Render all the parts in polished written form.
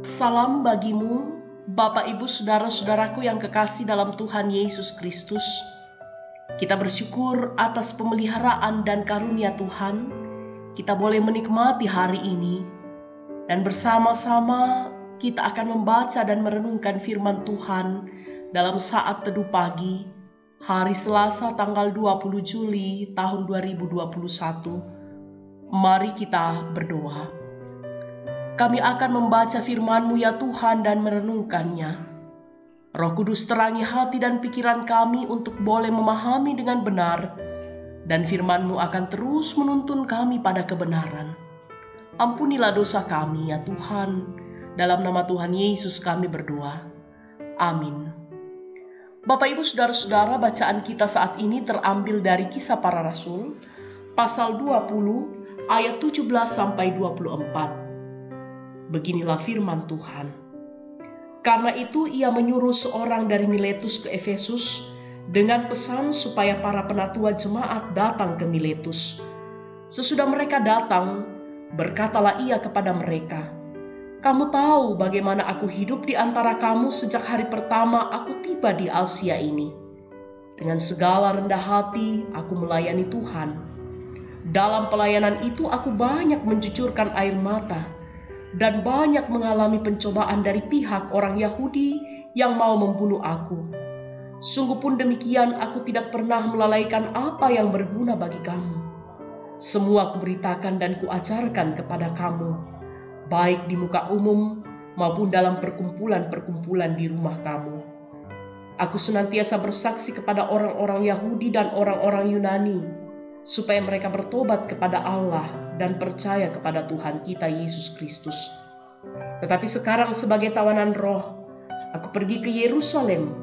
Salam bagimu, Bapak Ibu Saudara-saudaraku yang kekasih dalam Tuhan Yesus Kristus. Kita bersyukur atas pemeliharaan dan karunia Tuhan. Kita boleh menikmati hari ini. Dan bersama-sama kita akan membaca dan merenungkan firman Tuhan dalam saat teduh pagi, hari Selasa tanggal 20 Juli tahun 2021. Mari kita berdoa. Kami akan membaca firman-Mu ya Tuhan dan merenungkannya. Roh Kudus terangi hati dan pikiran kami untuk boleh memahami dengan benar, dan firman-Mu akan terus menuntun kami pada kebenaran. Ampunilah dosa kami ya Tuhan, dalam nama Tuhan Yesus kami berdoa. Amin. Bapak Ibu Saudara-saudara, bacaan kita saat ini terambil dari Kisah Para Rasul, pasal 20 ayat 17-24. Beginilah firman Tuhan. Karena itu ia menyuruh seorang dari Miletus ke Efesus dengan pesan supaya para penatua jemaat datang ke Miletus. Sesudah mereka datang, berkatalah ia kepada mereka, "Kamu tahu bagaimana aku hidup di antara kamu sejak hari pertama aku tiba di Asia ini. Dengan segala rendah hati aku melayani Tuhan. Dalam pelayanan itu aku banyak mencucurkan air mata dan banyak mengalami pencobaan dari pihak orang Yahudi yang mau membunuh aku. Sungguh pun demikian, aku tidak pernah melalaikan apa yang berguna bagi kamu. Semua kuberitakan dan kuajarkan kepada kamu, baik di muka umum maupun dalam perkumpulan-perkumpulan di rumah kamu. Aku senantiasa bersaksi kepada orang-orang Yahudi dan orang-orang Yunani, supaya mereka bertobat kepada Allah dan percaya kepada Tuhan kita Yesus Kristus. Tetapi sekarang sebagai tawanan roh, aku pergi ke Yerusalem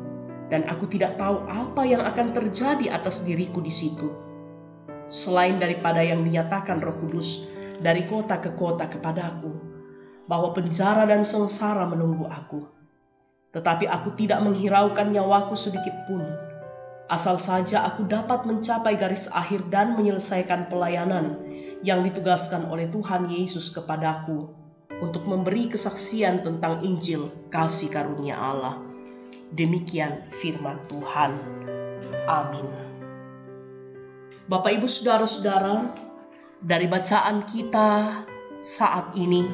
dan aku tidak tahu apa yang akan terjadi atas diriku di situ, selain daripada yang dinyatakan Roh Kudus dari kota ke kota kepadaku, bahwa penjara dan sengsara menunggu aku. Tetapi aku tidak menghiraukan nyawaku sedikit pun, asal saja aku dapat mencapai garis akhir dan menyelesaikan pelayanan yang ditugaskan oleh Tuhan Yesus kepadaku untuk memberi kesaksian tentang Injil kasih karunia Allah." Demikian firman Tuhan. Amin. Bapak Ibu Saudara-saudara, dari bacaan kita saat ini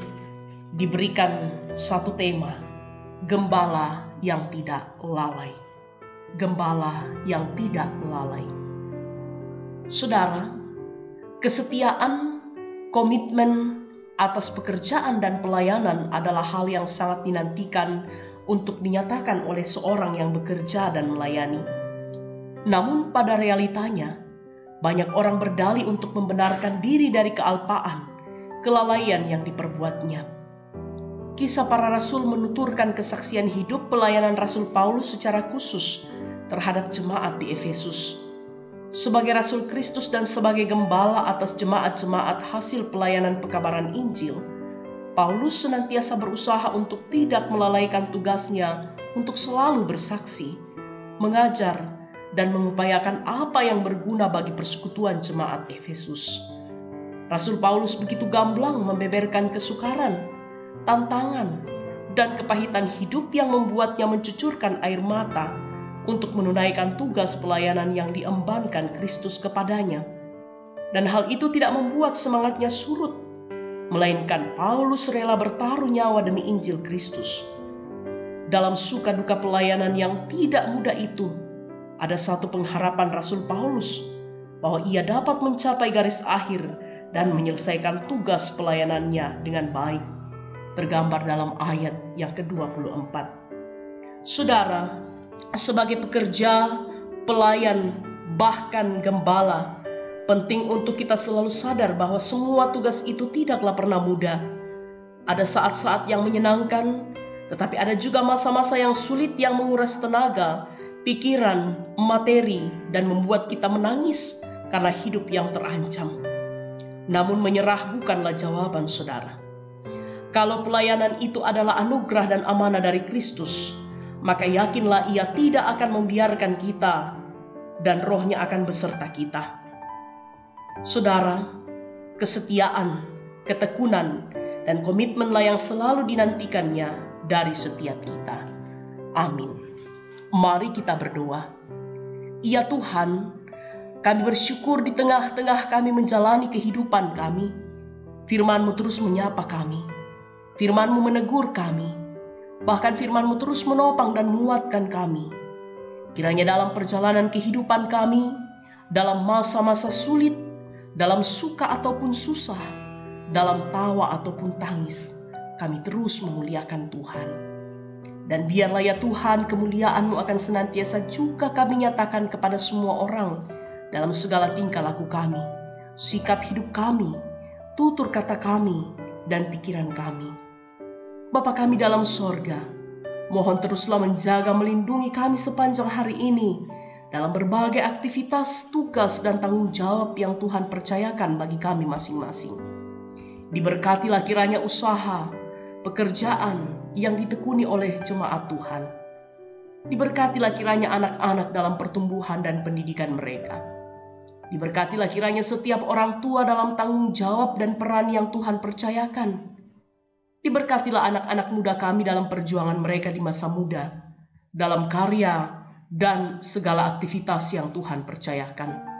diberikan satu tema, gembala yang tidak lalai. Gembala yang tidak lalai. Saudara, kesetiaan, komitmen atas pekerjaan dan pelayanan adalah hal yang sangat dinantikan untuk dinyatakan oleh seorang yang bekerja dan melayani. Namun pada realitanya, banyak orang berdalih untuk membenarkan diri dari kealpaan, kelalaian yang diperbuatnya. Kisah Para Rasul menuturkan kesaksian hidup pelayanan Rasul Paulus secara khusus terhadap jemaat di Efesus. Sebagai Rasul Kristus dan sebagai gembala atas jemaat-jemaat hasil pelayanan pekabaran Injil, Paulus senantiasa berusaha untuk tidak melalaikan tugasnya untuk selalu bersaksi, mengajar, dan mengupayakan apa yang berguna bagi persekutuan jemaat Efesus. Rasul Paulus begitu gamblang membeberkan kesukaran, tantangan, dan kepahitan hidup yang membuatnya mencucurkan air mata untuk menunaikan tugas pelayanan yang diembankan Kristus kepadanya. Dan hal itu tidak membuat semangatnya surut, melainkan Paulus rela bertaruh nyawa demi Injil Kristus. Dalam suka duka pelayanan yang tidak mudah itu, ada satu pengharapan Rasul Paulus bahwa ia dapat mencapai garis akhir dan menyelesaikan tugas pelayanannya dengan baik, tergambar dalam ayat yang ke-24. Saudara, sebagai pekerja, pelayan, bahkan gembala, penting untuk kita selalu sadar bahwa semua tugas itu tidaklah pernah mudah. Ada saat-saat yang menyenangkan, tetapi ada juga masa-masa yang sulit yang menguras tenaga, pikiran, materi, dan membuat kita menangis karena hidup yang terancam. Namun menyerah bukanlah jawaban, saudara. Kalau pelayanan itu adalah anugerah dan amanah dari Kristus, maka yakinlah ia tidak akan membiarkan kita dan Roh-Nya akan beserta kita. Saudara, kesetiaan, ketekunan, dan komitmenlah yang selalu dinantikannya dari setiap kita. Amin. Mari kita berdoa. Ya Tuhan, kami bersyukur di tengah-tengah kami menjalani kehidupan kami. Firman-Mu terus menyapa kami. Firman-Mu menegur kami. Bahkan Firman-Mu terus menopang dan menguatkan kami. Kiranya dalam perjalanan kehidupan kami, dalam masa-masa sulit, dalam suka ataupun susah, dalam tawa ataupun tangis, kami terus memuliakan Tuhan. Dan biarlah ya Tuhan, kemuliaan-Mu akan senantiasa juga kami nyatakan kepada semua orang dalam segala tingkah laku kami, sikap hidup kami, tutur kata kami, dan pikiran kami. Bapa kami dalam sorga, mohon teruslah menjaga melindungi kami sepanjang hari ini dalam berbagai aktivitas, tugas, dan tanggung jawab yang Tuhan percayakan bagi kami masing-masing. Diberkatilah kiranya usaha, pekerjaan yang ditekuni oleh jemaat Tuhan. Diberkatilah kiranya anak-anak dalam pertumbuhan dan pendidikan mereka. Diberkatilah kiranya setiap orang tua dalam tanggung jawab dan peran yang Tuhan percayakan. Diberkatilah anak-anak muda kami dalam perjuangan mereka di masa muda, dalam karya dan segala aktivitas yang Tuhan percayakan.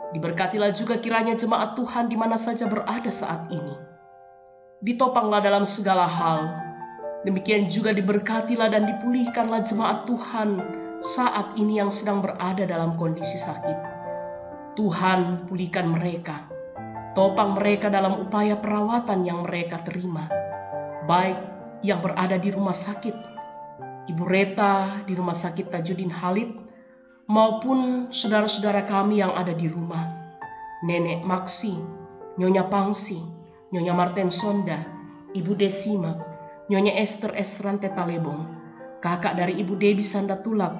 Diberkatilah juga kiranya jemaat Tuhan di mana saja berada saat ini. Ditopanglah dalam segala hal. Demikian juga diberkatilah dan dipulihkanlah jemaat Tuhan saat ini yang sedang berada dalam kondisi sakit. Tuhan, pulihkan mereka. Topang mereka dalam upaya perawatan yang mereka terima. Baik yang berada di rumah sakit, Ibu Reta di rumah sakit Tajudin Halid, maupun saudara-saudara kami yang ada di rumah, Nenek Maksi, Nyonya Pangsi, Nyonya Marten Sonda, Ibu Desimak, Nyonya Esther Esran Tetalebong, kakak dari Ibu Debi Sandatulak,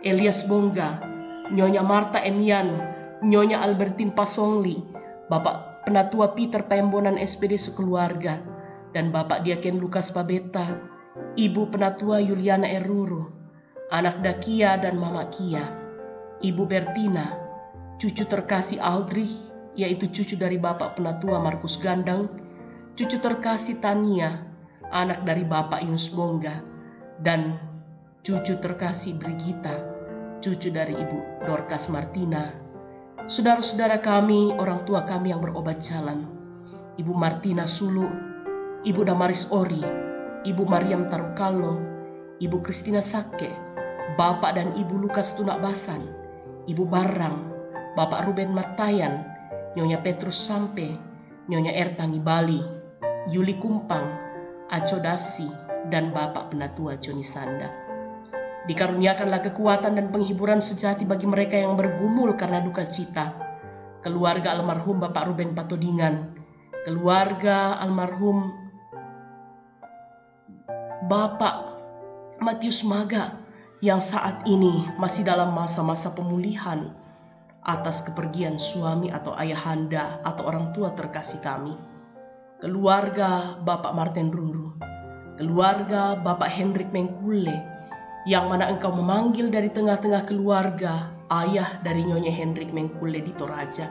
Elias Bongga, Nyonya Marta Emian, Nyonya Albertin Pasongli, Bapak Penatua Peter Pembonan SPD sekeluarga, dan Bapak Diaken Lukas Pabeta, Ibu Penatua Yuliana Eruru, anak Dakia dan Mama Kia, Ibu Bertina, cucu terkasih Aldrich, yaitu cucu dari Bapak Penatua Markus Gandang, cucu terkasih Tania, anak dari Bapak Yunus Bongga, dan cucu terkasih Brigita, cucu dari Ibu Dorcas Martina. Saudara-saudara kami, orang tua kami yang berobat jalan, Ibu Martina Sulu, Ibu Damaris Ori, Ibu Mariam Tarukalo, Ibu Kristina Sake, Bapak dan Ibu Lukas Tunak Basan, Ibu Barang, Bapak Ruben Matayan, Nyonya Petrus Sampe, Nyonya Ertangi Bali, Yuli Kumpang, Aco Dasi, dan Bapak Penatua Joni Sanda. Dikaruniakanlah kekuatan dan penghiburan sejati bagi mereka yang bergumul karena duka cita. Keluarga almarhum Bapak Ruben Patodingan, keluarga almarhum Bapak Matius Maga yang saat ini masih dalam masa-masa pemulihan atas kepergian suami atau ayahanda atau orang tua terkasih kami. Keluarga Bapak Martin Ruru, keluarga Bapak Hendrik Mengkule, yang mana engkau memanggil dari tengah-tengah keluarga ayah dari Nyonya Hendrik Mengkule di Toraja.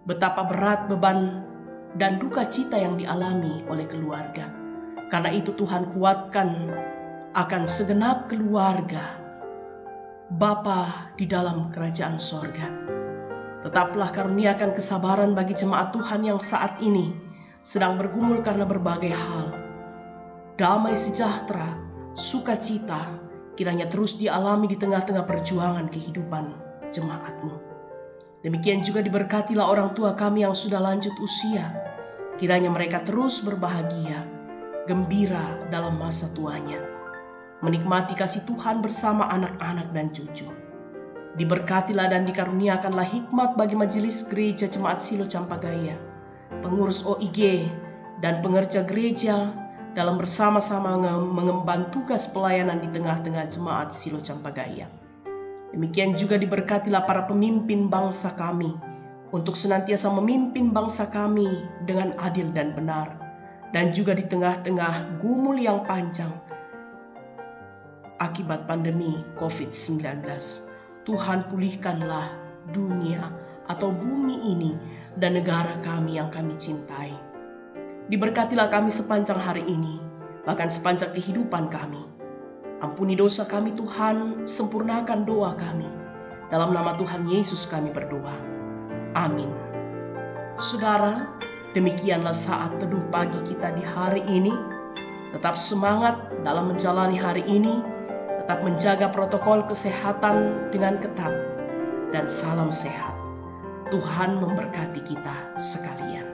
Betapa berat beban dan duka cita yang dialami oleh keluarga. Karena itu Tuhan kuatkan akan segenap keluarga Bapa di dalam kerajaan sorga. Tetaplah karuniakan kesabaran bagi jemaat Tuhan yang saat ini sedang bergumul karena berbagai hal. Damai sejahtera, sukacita kiranya terus dialami di tengah-tengah perjuangan kehidupan jemaat-Mu. Demikian juga diberkatilah orang tua kami yang sudah lanjut usia. Kiranya mereka terus berbahagia, gembira dalam masa tuanya, menikmati kasih Tuhan bersama anak-anak dan cucu. Diberkatilah dan dikaruniakanlah hikmat bagi majelis gereja Jemaat Silo Campagaya, pengurus OIG dan pengerja gereja dalam bersama-sama mengemban tugas pelayanan di tengah-tengah Jemaat Silo Campagaya. Demikian juga diberkatilah para pemimpin bangsa kami untuk senantiasa memimpin bangsa kami dengan adil dan benar. Dan juga di tengah-tengah gumul yang panjang akibat pandemi COVID-19, Tuhan pulihkanlah dunia atau bumi ini dan negara kami yang kami cintai. Diberkatilah kami sepanjang hari ini, bahkan sepanjang kehidupan kami. Ampuni dosa kami Tuhan, sempurnakan doa kami. Dalam nama Tuhan Yesus kami berdoa. Amin. Saudara, demikianlah saat teduh pagi kita di hari ini. Tetap semangat dalam menjalani hari ini, tetap menjaga protokol kesehatan dengan ketat, dan salam sehat. Tuhan memberkati kita sekalian.